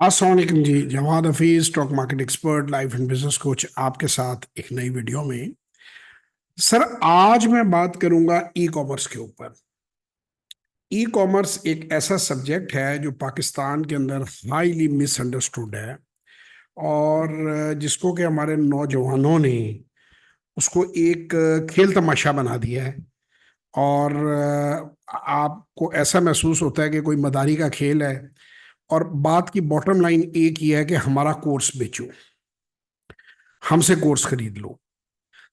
अस्सलाम वालेकुम जी। Jawad Hafeez, stock market expert, life and business coach, आपके साथ एक नई वीडियो में। सर, आज मैं बात करूंगा ई कॉमर्स के ऊपर। ई कॉमर्स एक ऐसा सब्जेक्ट है जो पाकिस्तान के अंदर हाईली मिसअंडरस्टूड है, और जिसको कि हमारे नौजवानों ने उसको एक खेल तमाशा बना दिया है। और आपको ऐसा महसूस होता है कि कोई मदारी का खेल है। और बात की बॉटम लाइन एक ही है कि हमारा कोर्स बेचो, हमसे कोर्स खरीद लो।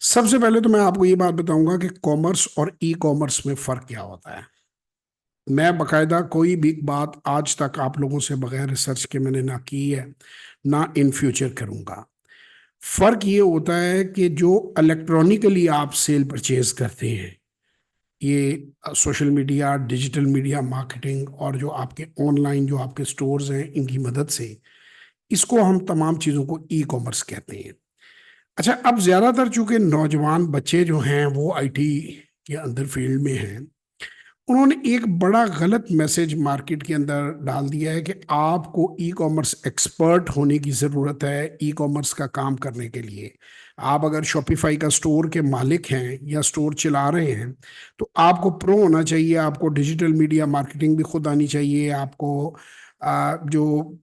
सबसे पहले तो मैं आपको ये बात बताऊंगा कि कॉमर्स और ई कॉमर्स में फर्क क्या होता है। मैं बकायदा कोई भी बात आज तक आप लोगों से बगैर रिसर्च के मैंने ना की है, ना इन फ्यूचर करूंगा। फर्क ये होता है कि जो इलेक्ट्रॉनिकली आप सेल परचेज करते हैं, ये social media, digital media marketing और जो आपके ऑनलाइन जो आपके स्टोर्स हैं, इनकी मदद से, इसको हम तमाम चीज़ों को ई कॉमर्स कहते हैं। अच्छा, अब ज्यादातर चूंकि नौजवान बच्चे जो हैं वो आईटी के अंदर फील्ड में हैं, उन्होंने एक बड़ा गलत मैसेज मार्केट के अंदर डाल दिया है कि आपको ई कॉमर्स एक्सपर्ट होने की ज़रूरत है ई कॉमर्स का काम करने के लिए। आप अगर शॉपिफाई का स्टोर के मालिक हैं या स्टोर चला रहे हैं, तो आपको प्रो होना चाहिए, आपको डिजिटल मीडिया मार्केटिंग भी खुद आनी चाहिए, आपको जो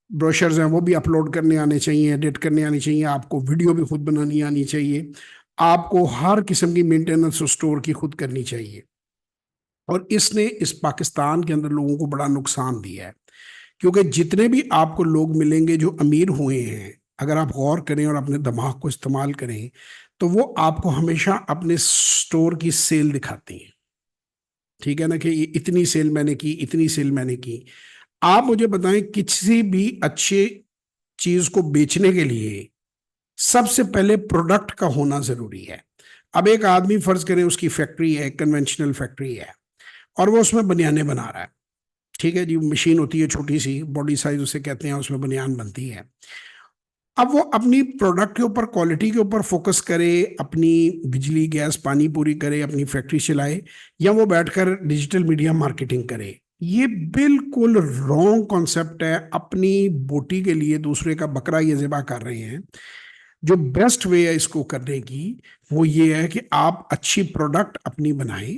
ब्रोशर्स हैं वो भी अपलोड करने आने चाहिए, एडिट करने आनी चाहिए, आपको वीडियो भी खुद बनानी आनी चाहिए, आपको हर किस्म की मेंटेनेंस स्टोर की खुद करनी चाहिए। और इसने इस पाकिस्तान के अंदर लोगों को बड़ा नुकसान दिया है, क्योंकि जितने भी आपको लोग मिलेंगे जो अमीर हुए हैं, अगर आप गौर करें और अपने दिमाग को इस्तेमाल करें, तो वो आपको हमेशा अपने स्टोर की सेल दिखाते हैं। ठीक है ना, कि ये इतनी सेल मैंने की, इतनी सेल मैंने की। आप मुझे बताएं, किसी भी अच्छे चीज को बेचने के लिए सबसे पहले प्रोडक्ट का होना जरूरी है। अब एक आदमी फर्ज करें, उसकी फैक्ट्री है, कन्वेंशनल फैक्ट्री है, और वो उसमें बनियानें बना रहा है। ठीक है जी, मशीन होती है छोटी सी, बॉडी साइज उसे कहते हैं, उसमें बनियान बनती है। अब वो अपनी प्रोडक्ट के ऊपर, क्वालिटी के ऊपर फोकस करे, अपनी बिजली गैस पानी पूरी करे, अपनी फैक्ट्री चलाए, या वो बैठकर डिजिटल मीडिया मार्केटिंग करे। ये बिल्कुल रॉन्ग कॉन्सेप्ट है। अपनी बोटी के लिए दूसरे का बकरा ये ज़िबा कर रहे हैं। जो बेस्ट वे है इसको करने की, वो ये है कि आप अच्छी प्रोडक्ट अपनी बनाएं,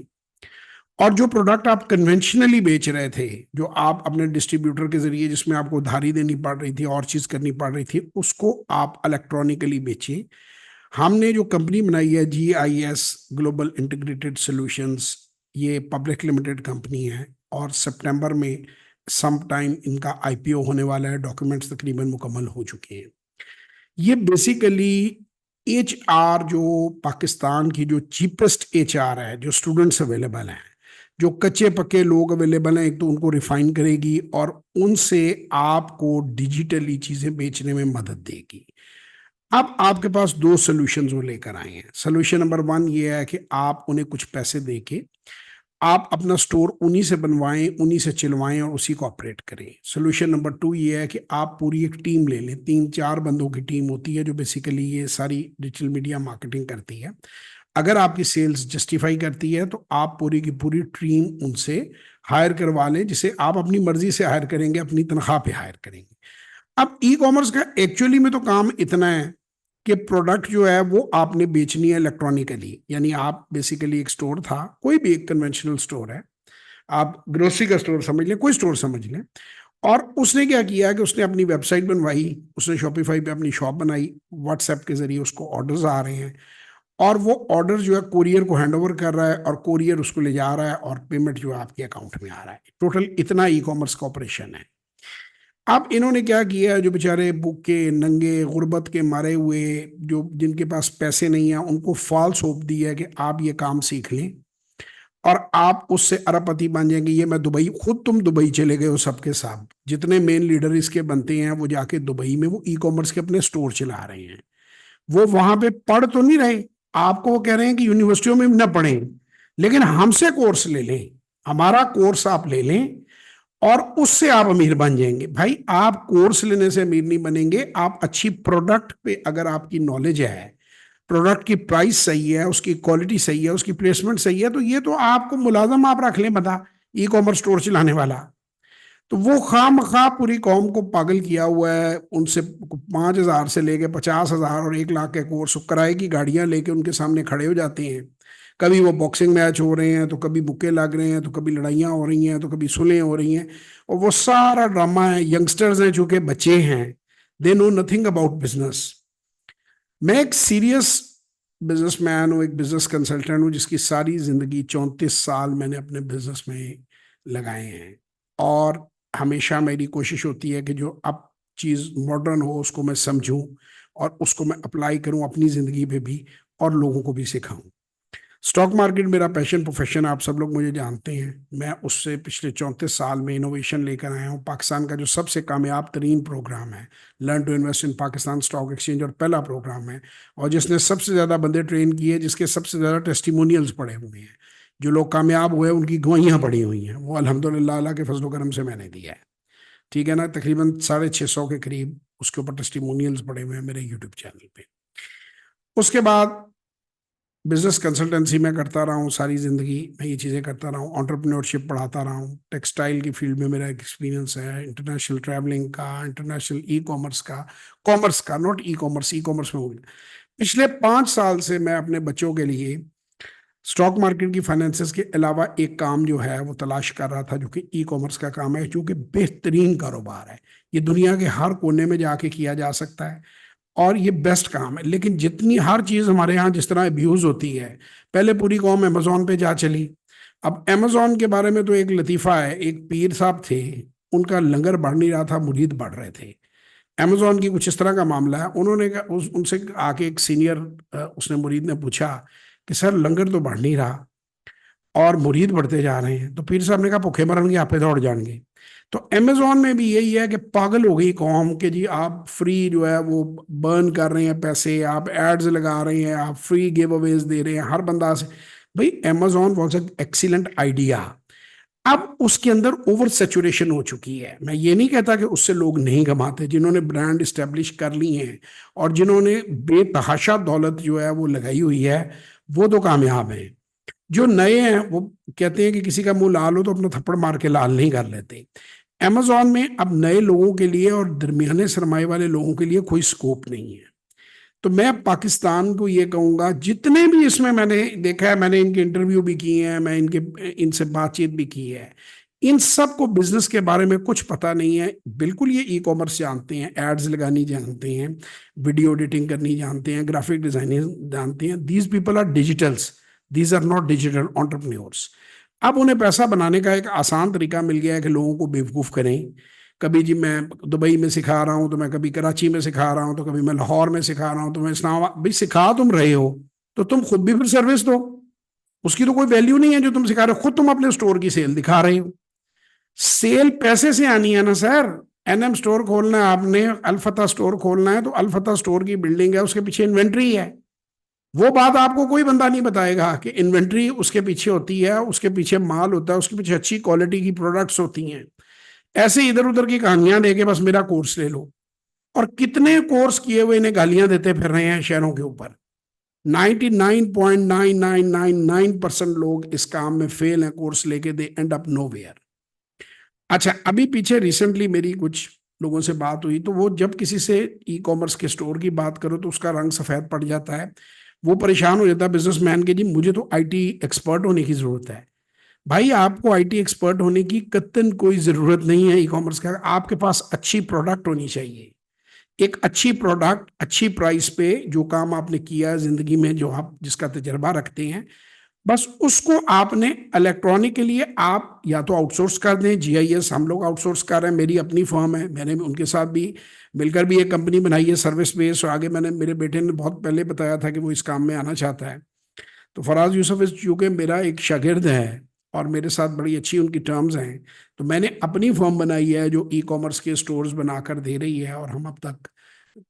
और जो प्रोडक्ट आप कन्वेंशनली बेच रहे थे, जो आप अपने डिस्ट्रीब्यूटर के जरिए, जिसमें आपको उधारी देनी पड़ रही थी और चीज करनी पड़ रही थी, उसको आप इलेक्ट्रॉनिकली बेचें। हमने जो कंपनी बनाई है GIS, ग्लोबल इंटीग्रेटेड सॉल्यूशंस, ये पब्लिक लिमिटेड कंपनी है, और सितंबर में सम टाइम इनका IPO होने वाला है। डॉक्यूमेंट्स तकरीबन मुकम्मल हो चुके हैं। ये बेसिकली HR, जो पाकिस्तान की जो चीपेस्ट HR है, जो स्टूडेंट्स अवेलेबल हैं, जो कच्चे पक्के लोग अवेलेबल हैं, एक तो उनको रिफाइन करेगी और उनसे आपको डिजिटली चीजें बेचने में मदद देगी। अब आपके पास दो सोल्यूशंस वो लेकर आए हैं। सोल्यूशन नंबर 1 ये है कि आप उन्हें कुछ पैसे दे के आप अपना स्टोर उन्हीं से बनवाएं, उन्हीं से चलवाएं और उसी को ऑपरेट करें। सोल्यूशन नंबर 2 ये है कि आप पूरी एक टीम ले लें, 3-4 बंदों की टीम होती है जो बेसिकली ये सारी डिजिटल मीडिया मार्केटिंग करती है। अगर आपकी सेल्स जस्टिफाई करती है तो आप पूरी की पूरी टीम उनसे हायर करवा लें, जिसे आप अपनी मर्जी से हायर करेंगे, अपनी तनख्वाह पे हायर करेंगे। अब ई कॉमर्स का एक्चुअली में तो काम इतना है कि प्रोडक्ट जो है वो आपने बेचनी है इलेक्ट्रॉनिकली। यानी आप बेसिकली, एक स्टोर था, कोई भी एक कन्वेंशनल स्टोर है, आप ग्रोसरी का स्टोर समझ लें, कोई स्टोर समझ लें, और उसने क्या किया कि उसने अपनी वेबसाइट बनवाई, उसने शॉपिफाई पे अपनी शॉप बनाई, व्हाट्सएप के जरिए उसको ऑर्डर्स आ रहे हैं, और वो ऑर्डर जो है कोरियर को हैंड ओवर कर रहा है, और कोरियर उसको ले जा रहा है, और पेमेंट जो है आपके अकाउंट में आ रहा है। टोटल इतना ई कॉमर्स का ऑपरेशन है। अब इन्होंने क्या किया है, जो बेचारे भूखे नंगे गुर्बत के मारे हुए, जो जिनके पास पैसे नहीं है, उनको फॉल्स होप दिया है कि आप ये काम सीख लें और आप उससे अरबपति बन जाएंगे। ये मैं दुबई, खुद तुम दुबई चले गए हो, सबके साथ जितने मेन लीडर इसके बनते हैं वो जाके दुबई में वो ई कॉमर्स के अपने स्टोर चला रहे हैं। वो वहां पे पढ़ तो नहीं रहे, आपको वो कह रहे हैं कि यूनिवर्सिटियों में न पढ़ें, लेकिन हमसे कोर्स ले लें, हमारा कोर्स आप ले लें और उससे आप अमीर बन जाएंगे। भाई, आप कोर्स लेने से अमीर नहीं बनेंगे, आप अच्छी प्रोडक्ट पे अगर आपकी नॉलेज है, प्रोडक्ट की प्राइस सही है, उसकी क्वालिटी सही है, उसकी प्लेसमेंट सही है, तो ये तो आपको मुलाजम आप रख लें, बता, ई कॉमर्स स्टोर चलाने वाला। तो वो खामखा पूरी कौम को पागल किया हुआ है। उनसे 5,000 से लेके 50,000 और 1 लाख के कोर्स किराए की गाड़ियां लेके उनके सामने खड़े हो जाते हैं। कभी वो बॉक्सिंग मैच हो रहे हैं, तो कभी मुक्के लग रहे हैं, तो कभी लड़ाइयाँ हो रही हैं, तो कभी सुलहें हो रही हैं। और वो सारा ड्रामा है। यंगस्टर्स हैं, चूंकि बच्चे हैं, they know nothing about business. मैं एक सीरियस बिजनेसमैन हूँ, एक बिजनेस कंसल्टेंट हूँ, जिसकी सारी जिंदगी 34 साल मैंने अपने बिजनेस में लगाए हैं। और हमेशा मेरी कोशिश होती है कि जो अब चीज़ मॉडर्न हो उसको मैं समझूं और उसको मैं अप्लाई करूं अपनी ज़िंदगी पे भी, और लोगों को भी सिखाऊं। स्टॉक मार्केट मेरा पैशन प्रोफेशन, आप सब लोग मुझे जानते हैं। मैं उससे पिछले 34 साल में इनोवेशन लेकर आया हूँ। पाकिस्तान का जो सबसे कामयाब तरीन प्रोग्राम है learn to invest in Pakistan stock exchange, और पहला प्रोग्राम है, और जिसने सबसे ज़्यादा बंदे ट्रेन किए, जिसके सबसे ज़्यादा टेस्टिमोनियल्स पड़े हुए हैं, जो लोग कामयाब हुए उनकी गवाहियाँ पड़ी हुई हैं, वो अल्हम्दुलिल्लाह अल्लाह के फजल करम से मैंने दिया है। ठीक है ना, तकरीबन 650 के करीब उसके ऊपर टेस्टिमोनियल्स पड़े हुए हैं मेरे यूट्यूब चैनल पे। उसके बाद बिजनेस कंसल्टेंसी में करता रहा हूँ सारी ज़िंदगी। मैं ये चीज़ें करता रहा हूँ, एंटरप्रेन्योरशिप पढ़ाता रहा हूँ, टेक्सटाइल की फील्ड में मेरा एक्सपीरियंस है, इंटरनेशनल ट्रैवलिंग का, इंटरनेशनल ई कॉमर्स का, कॉमर्स का, not e commerce, e commerce में हो गया। पिछले 5 साल से मैं अपने बच्चों के लिए स्टॉक मार्केट की फाइनेंसेस के अलावा एक काम जो है वो तलाश कर रहा था, जो कि ई कॉमर्स का काम है, जो कि बेहतरीन कारोबार है। ये दुनिया के हर कोने में जाके किया जा सकता है और ये बेस्ट काम है। लेकिन जितनी हर चीज़ हमारे यहाँ जिस तरह अब्यूज़ होती है, पहले पूरी कौम अमेजोन पे जा चली। अब अमेजोन के बारे में तो एक लतीफ़ा है, एक पीर साहब थे, उनका लंगर बढ़ नहीं रहा था, मुरीद बढ़ रहे थे। अमेजोन की कुछ इस तरह का मामला है। उन्होंने उनसे आके एक सीनियर उसने मुरीद ने पूछा कि सर लंगर तो बढ़ नहीं रहा और मुरीद बढ़ते जा रहे हैं। तो पीर साहब ने कहा भूखे मरनगे आपे दौड़ जाएंगे। तो अमेजोन में भी यही है कि पागल हो गई कौम के जी, आप फ्री जो है वो बर्न कर रहे हैं पैसे, आप एड्स लगा रहे हैं, आप फ्री गिव अवेज दे रहे हैं हर बंदा से। भाई Amazon was an excellent idea. अब उसके अंदर ओवर सेचुरेशन हो चुकी है। मैं ये नहीं कहता कि उससे लोग नहीं कमाते, जिन्होंने ब्रांड इस्टेब्लिश कर ली हैं और जिन्होंने बेतहाशा दौलत जो है वो लगाई हुई है, वो तो कामयाब हैं। जो नए हैं वो कहते हैं कि किसी का मुंह लाल हो तो अपना थप्पड़ मार के लाल नहीं कर लेते। अमेजोन में अब नए लोगों के लिए और दरमियाने सरमाए वाले लोगों के लिए कोई स्कोप नहीं है। तो मैं पाकिस्तान को ये कहूँगा, जितने भी इसमें मैंने देखा है, मैंने इनके इंटरव्यू भी किए हैं, मैं इनसे बातचीत भी की है, इन सब को बिजनेस के बारे में कुछ पता नहीं है बिल्कुल। ये ई कॉमर्स जानते हैं, एड्स लगानी जानते हैं, वीडियो एडिटिंग करनी जानते हैं, ग्राफिक डिजाइनिंग जानते हैं। These people are digitals, these are not digital entrepreneurs. अब उन्हें पैसा बनाने का एक आसान तरीका मिल गया है कि लोगों को बेवकूफ़ करें। कभी जी मैं दुबई में सिखा रहा हूँ, तो मैं कभी कराची में सिखा रहा हूँ, तो कभी मैं लाहौर में सिखा रहा हूँ, तो मैं इस्लामाबाद। भाई सिखा तुम रहे हो तो तुम खुद भी फिर सर्विस दो। उसकी तो कोई वैल्यू नहीं है जो तुम सिखा रहे हो, खुद तुम अपने स्टोर की सेल दिखा रहे हो। सेल पैसे से आनी है ना सर। एनएम स्टोर खोलना है आपने, अलफता स्टोर खोलना है, तो अलफता स्टोर की बिल्डिंग है, उसके पीछे इन्वेंट्री है। वो बात आपको कोई बंदा नहीं बताएगा कि इन्वेंट्री उसके पीछे होती है, उसके पीछे माल होता है, उसके पीछे अच्छी क्वालिटी की प्रोडक्ट्स होती हैं। ऐसे इधर उधर की कहानियां लेके बस मेरा कोर्स ले लो। और कितने कोर्स किए हुए इन्हें गालियां देते फिर रहे हैं शहरों के ऊपर। 99.9999% लोग इस काम में फेल हैं कोर्स लेके, दे एंड अप नो वेयर। अच्छा, अभी पीछे रिसेंटली मेरी कुछ लोगों से बात हुई, तो वो जब किसी से ई कॉमर्स के स्टोर की बात करो तो उसका रंग सफ़ेद पड़ जाता है। वो परेशान हो जाता है बिजनेसमैन के, जी मुझे तो आईटी एक्सपर्ट होने की ज़रूरत है। भाई आपको आईटी एक्सपर्ट होने की कतई कोई ज़रूरत नहीं है। ई कॉमर्स का आपके पास अच्छी प्रोडक्ट होनी चाहिए, एक अच्छी प्रोडक्ट अच्छी प्राइस पे, जो काम आपने किया जिंदगी में, जो आप जिसका तजर्बा रखते हैं, बस उसको आपने इलेक्ट्रॉनिक के लिए आप या तो आउटसोर्स कर दें। जीआईएस हम लोग आउटसोर्स कर रहे हैं, मेरी अपनी फर्म है, मैंने उनके साथ भी मिलकर भी एक कंपनी बनाई है सर्विस बेस्ड। और आगे मैंने, मेरे बेटे ने बहुत पहले बताया था कि वो इस काम में आना चाहता है। तो फराज यूसुफ इस चूँकि मेरा एक शागिर्द है और मेरे साथ बड़ी अच्छी उनकी टर्म्स हैं, तो मैंने अपनी फर्म बनाई है जो ई कॉमर्स के स्टोर्स बनाकर दे रही है। और हम अब तक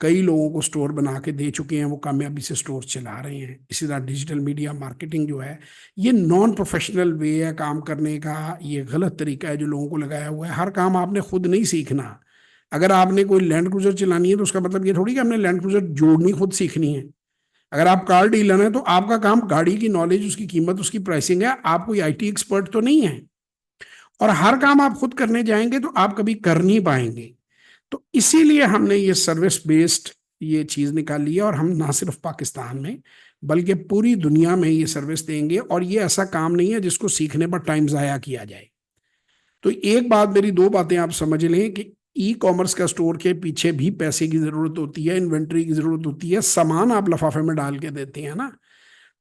कई लोगों को स्टोर बना के दे चुके हैं, वो कामयाबी से स्टोर चला रहे हैं। इसी तरह डिजिटल मीडिया मार्केटिंग जो है, ये नॉन प्रोफेशनल वे है काम करने का, ये गलत तरीका है जो लोगों को लगाया हुआ है। हर काम आपने खुद नहीं सीखना। अगर आपने कोई लैंड क्रूजर चलानी है तो उसका मतलब ये थोड़ी कि हमने लैंड क्रूजर जोड़नी खुद सीखनी है। अगर आप कार डीलर हैं तो आपका काम गाड़ी की नॉलेज, उसकी कीमत, उसकी प्राइसिंग है। आप कोई आईटी एक्सपर्ट तो नहीं है। और हर काम आप खुद करने जाएंगे तो आप कभी कर नहीं पाएंगे। तो इसीलिए हमने ये सर्विस बेस्ड ये चीज निकाली है, और हम ना सिर्फ पाकिस्तान में बल्कि पूरी दुनिया में ये सर्विस देंगे। और ये ऐसा काम नहीं है जिसको सीखने पर टाइम जाया किया जाए। तो एक बात, मेरी दो बातें आप समझ लें कि ई कॉमर्स का स्टोर के पीछे भी पैसे की जरूरत होती है, इन्वेंट्री की जरूरत होती है, सामान आप लिफाफे में डाल के देते हैं ना,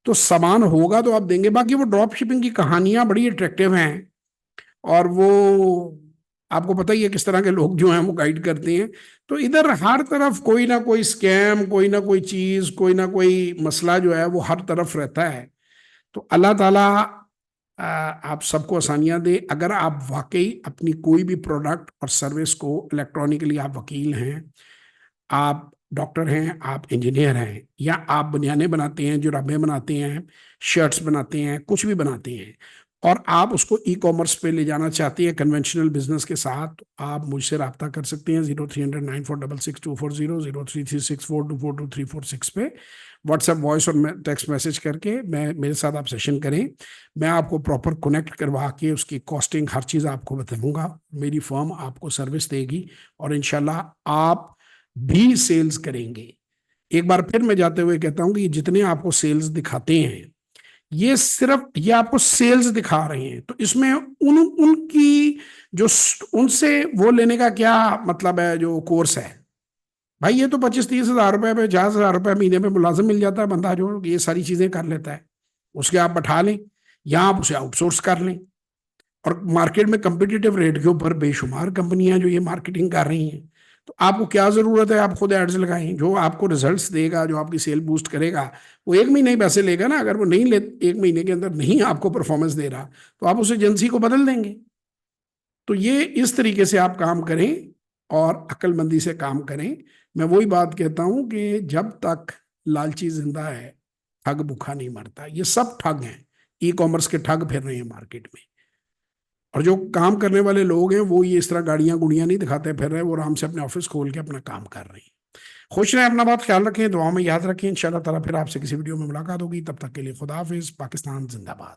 तो सामान होगा तो आप देंगे। बाकी वो ड्रॉप शिपिंग की कहानियां बड़ी अट्रैक्टिव हैं, और वो आपको पता ही है किस तरह के लोग जो हैं वो गाइड करते हैं। तो इधर हर तरफ कोई ना कोई स्कैम, कोई ना कोई चीज, कोई ना कोई मसला जो है वो हर तरफ रहता है। तो अल्लाह ताला आप सबको आसानियां दे। अगर आप वाकई अपनी कोई भी प्रोडक्ट और सर्विस को इलेक्ट्रॉनिकली, आप वकील हैं, आप डॉक्टर हैं, आप इंजीनियर हैं, या आप बनियाने बनाते हैं, जुराबें बनाते हैं, शर्ट्स बनाते हैं, कुछ भी बनाते हैं, और आप उसको ई कॉमर्स पे ले जाना चाहते हैं कन्वेंशनल बिजनेस के साथ, तो आप मुझसे रब्ता कर सकते हैं 030094666240, 033642422346 पे व्हाट्सएप वॉइस और टेक्स्ट मैसेज करके मेरे साथ आप सेशन करें। मैं आपको प्रॉपर कनेक्ट करवा के उसकी कॉस्टिंग हर चीज़ आपको बताऊंगा। मेरी फर्म आपको सर्विस देगी, और इंशाल्लाह आप भी सेल्स करेंगे। एक बार फिर मैं जाते हुए कहता हूं कि ये जितने आपको सेल्स दिखाते हैं, ये सिर्फ ये आपको सेल्स दिखा रहे हैं, तो इसमें उनकी जो उनसे वो लेने का क्या मतलब है जो कोर्स है। भाई ये तो 25-30 हज़ार रुपए पे, 50,000 रुपए महीने पे मुलाजिम मिल जाता है बंदा जो ये सारी चीजें कर लेता है, उसके आप बैठा लें या आप उसे आउटसोर्स कर लें। और मार्केट में कंपिटिटिव रेट के ऊपर बेशुमार कंपनियां जो ये मार्केटिंग कर रही हैं, तो आपको क्या जरूरत है आप खुद एड्स लगाएं। जो आपको रिजल्ट्स देगा, जो आपकी सेल बूस्ट करेगा, वो एक महीने ही पैसे लेगा ना। अगर वो नहीं ले, एक महीने के अंदर नहीं आपको परफॉर्मेंस दे रहा, तो आप उस एजेंसी को बदल देंगे। तो ये इस तरीके से आप काम करें और अक्लमंदी से काम करें। मैं वही बात कहता हूं कि जब तक लालची जिंदा है, ठग भूखा नहीं मरता। ये सब ठग हैं, ई कॉमर्स के ठग फिर रहे हैं मार्केट में। और जो काम करने वाले लोग हैं वो ये इस तरह गाड़ियां गुड़ियां नहीं दिखाते फिर रहे, वो आराम से अपने ऑफिस खोल के अपना काम कर रहे हैं। खुश रहें, अपना बात ख्याल रखें, दुआ में याद रखें। इंशाल्लाह ताला फिर आपसे किसी वीडियो में मुलाकात होगी। तब तक के लिए खुदा हाफिज। पाकिस्तान जिंदाबाद।